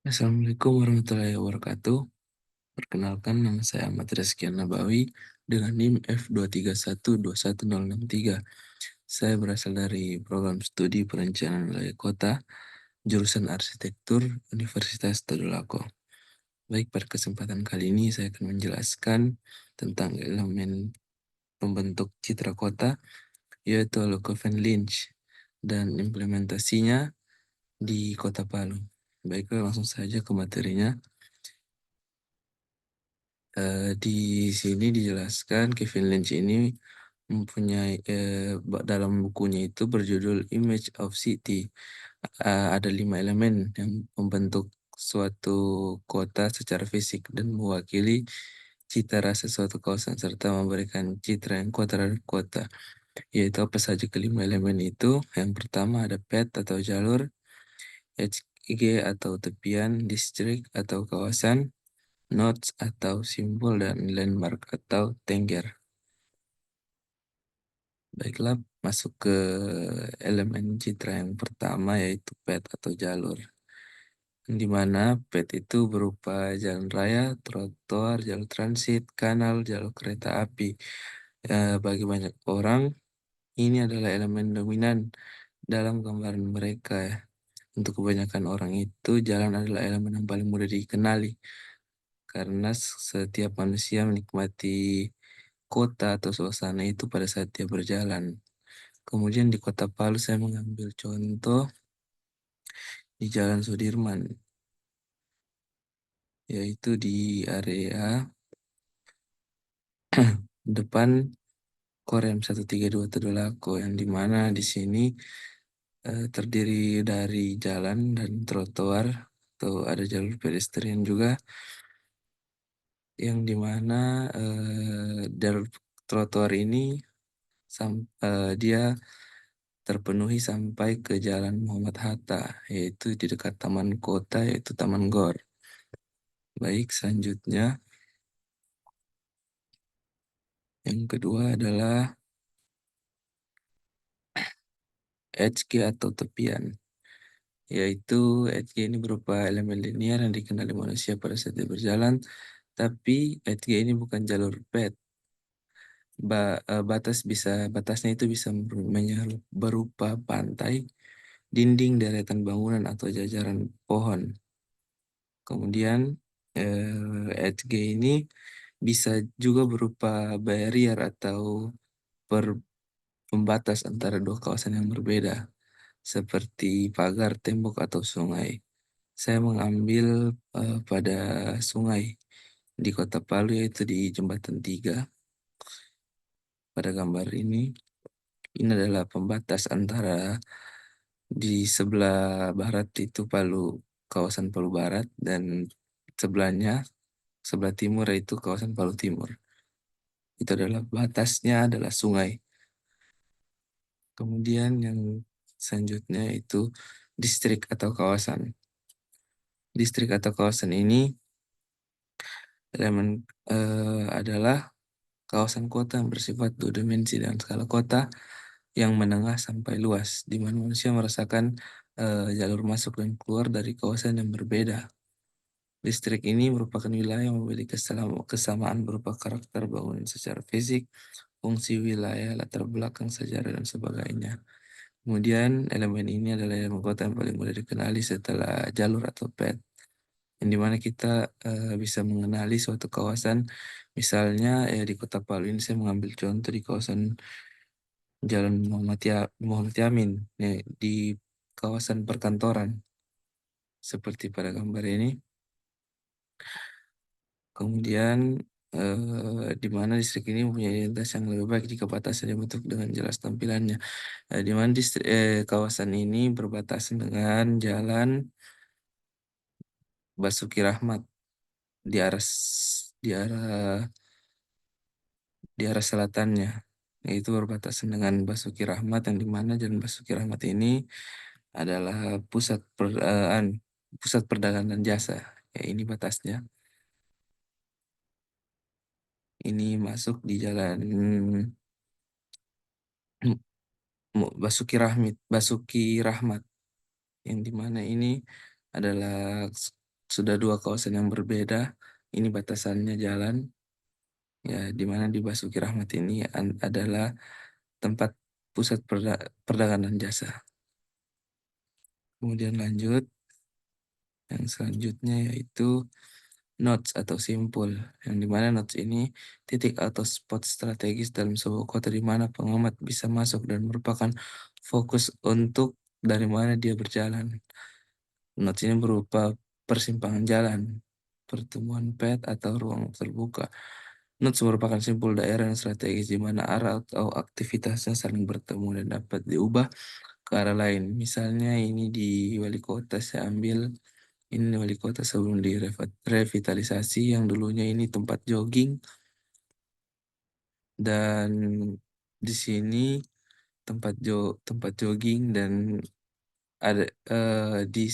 Assalamualaikum warahmatullahi wabarakatuh. Perkenalkan, nama saya Ahmad Rizky Nabawi dengan NIM F2312163. Saya berasal dari program studi perencanaan wilayah kota, jurusan arsitektur, Universitas Tadulako. Baik, pada kesempatan kali ini saya akan menjelaskan tentang elemen pembentuk citra kota, yaitu Lokoven-Lynch, dan implementasinya di Kota Palu. Baiklah, langsung saja ke materinya. Di sini dijelaskan Kevin Lynch ini mempunyai dalam bukunya itu berjudul Image of City. Ada 5 elemen yang membentuk suatu kota secara fisik dan mewakili cita rasa suatu kawasan serta memberikan citra yang kuat terhadap kota. Yaitu apa saja kelima elemen itu? Yang pertama ada pet atau jalur, HG atau tepian, distrik atau kawasan, notes atau simbol, dan landmark atau tengger. Baiklah, masuk ke elemen citra yang pertama yaitu pet atau jalur. Di mana pet itu berupa jalan raya, trotoar, jalur transit, kanal, jalur kereta api. Bagi banyak orang, ini adalah elemen dominan dalam gambaran mereka ya. Untuk kebanyakan orang itu, jalan adalah elemen yang paling mudah dikenali karena setiap manusia menikmati kota atau suasana itu pada saat dia berjalan. Kemudian di Kota Palu saya mengambil contoh di Jalan Sudirman, yaitu di area depan Korem 132 Tadulako, yang dimana di sini terdiri dari jalan dan trotoar atau ada jalur pedestrian juga, yang dimana jalur trotoar ini dia terpenuhi sampai ke Jalan Muhammad Hatta, yaitu di dekat Taman Kota, yaitu Taman Gor. Baik, selanjutnya yang kedua adalah HG atau tepian, yaitu HG ini berupa elemen linier yang dikenali manusia pada saat dia berjalan, tapi HG ini bukan jalur pet. Batasnya itu bisa berupa pantai, dinding, deretan bangunan, atau jajaran pohon. Kemudian HG ini bisa juga berupa barrier atau pembatas antara dua kawasan yang berbeda, seperti pagar, tembok, atau sungai. Saya mengambil pada sungai di Kota Palu, yaitu di Jembatan 3. Pada gambar ini adalah pembatas antara di sebelah barat itu kawasan Palu Barat, dan sebelahnya, sebelah timur yaitu kawasan Palu Timur. Itu adalah batasnya adalah sungai. Kemudian yang selanjutnya itu distrik atau kawasan. Distrik atau kawasan ini adalah kawasan kota yang bersifat dua dimensi dan skala kota yang menengah sampai luas, di mana manusia merasakan jalur masuk dan keluar dari kawasan yang berbeda. Distrik ini merupakan wilayah yang memiliki kesamaan berupa karakter bangunan secara fisik, fungsi wilayah, latar belakang sejarah, dan sebagainya. Kemudian elemen ini adalah elemen kota yang paling mudah dikenali setelah jalur atau pet, yang dimana kita bisa mengenali suatu kawasan. Misalnya di Kota Palu ini saya mengambil contoh di kawasan Jalan Muhammad Yamin, di kawasan perkantoran seperti pada gambar ini. Kemudian di mana distrik ini mempunyai identitas yang lebih baik jika batasannya dibentuk dengan jelas tampilannya. Di mana kawasan ini berbatasan dengan Jalan Basuki Rahmat di arah di arah di arah selatannya, yaitu berbatasan dengan Basuki Rahmat, yang dimana Jalan Basuki Rahmat ini adalah pusat perdagangan dan jasa. Ya, ini batasnya. Ini masuk di Jalan Basuki Rahmat, yang dimana ini adalah sudah 2 kawasan yang berbeda, ini batasannya jalan, ya di mana di Basuki Rahmat ini adalah tempat pusat perdagangan jasa. Kemudian lanjut, yang selanjutnya yaitu nodes atau simpul, yang di mana nodes ini titik atau spot strategis dalam sebuah kota di mana pengamat bisa masuk dan merupakan fokus untuk dari mana dia berjalan. Nodes ini berupa persimpangan jalan, pertemuan pet atau ruang terbuka. Nodes merupakan simpul daerah yang strategis di mana arah atau aktivitasnya saling bertemu dan dapat diubah ke arah lain. Misalnya ini di wali kota saya ambil, ini wali kota sebelum direvitalisasi yang dulunya ini tempat jogging, dan di sini tempat jogging, dan ada di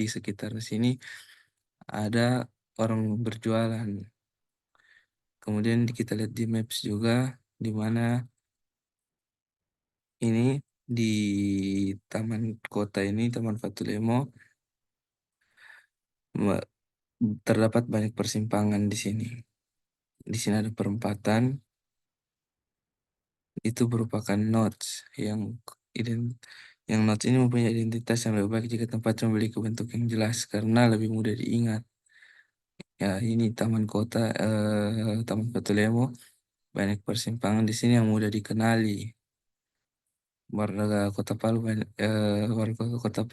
sekitar sini ada orang berjualan. Kemudian kita lihat di Maps juga, di mana ini di taman kota ini, Taman Fatulemo, me- terdapat banyak persimpangan di sini. Di sini ada perempatan, itu merupakan nodes ident yang nodes ini mempunyai identitas yang lebih baik jika tempatnya memiliki bentuk yang jelas karena lebih mudah diingat. Ya, ini Taman Fatulemo, banyak persimpangan di sini yang mudah dikenali. Warga Kota Palu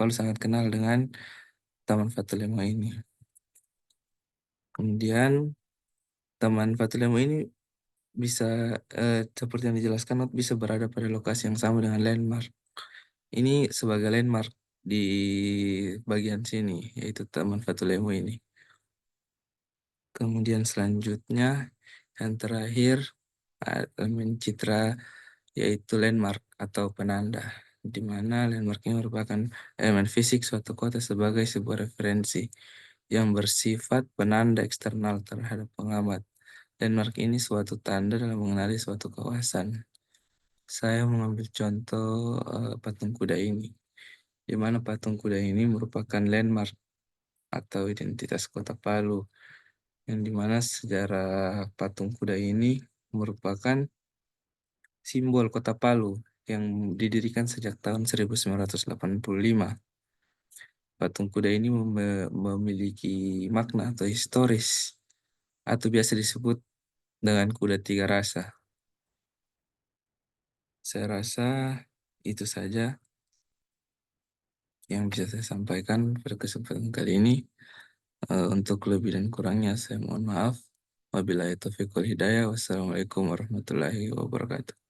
sangat kenal dengan Taman Fatulemo ini. Kemudian Taman Fatulemo ini bisa seperti yang dijelaskan, bisa berada pada lokasi yang sama dengan landmark. Ini sebagai landmark di bagian sini, yaitu Taman Fatulemo ini. Kemudian selanjutnya, yang terakhir, elemen citra, yaitu landmark atau penanda, di mana landmark ini merupakan elemen fisik suatu kota sebagai sebuah referensi yang bersifat penanda eksternal terhadap pengamat. Landmark ini suatu tanda dalam mengenali suatu kawasan. Saya mengambil contoh patung kuda ini, di mana patung kuda ini merupakan landmark atau identitas Kota Palu, yang dimana sejarah patung kuda ini merupakan simbol Kota Palu yang didirikan sejak tahun 1985. Patung kuda ini memiliki makna atau historis, atau biasa disebut dengan kuda tiga rasa. Saya rasa itu saja yang bisa saya sampaikan pada kesempatan kali ini. Untuk lebih dan kurangnya saya mohon maaf. Wabillahi taufiq wal hidayah. Wassalamualaikum warahmatullahi wabarakatuh.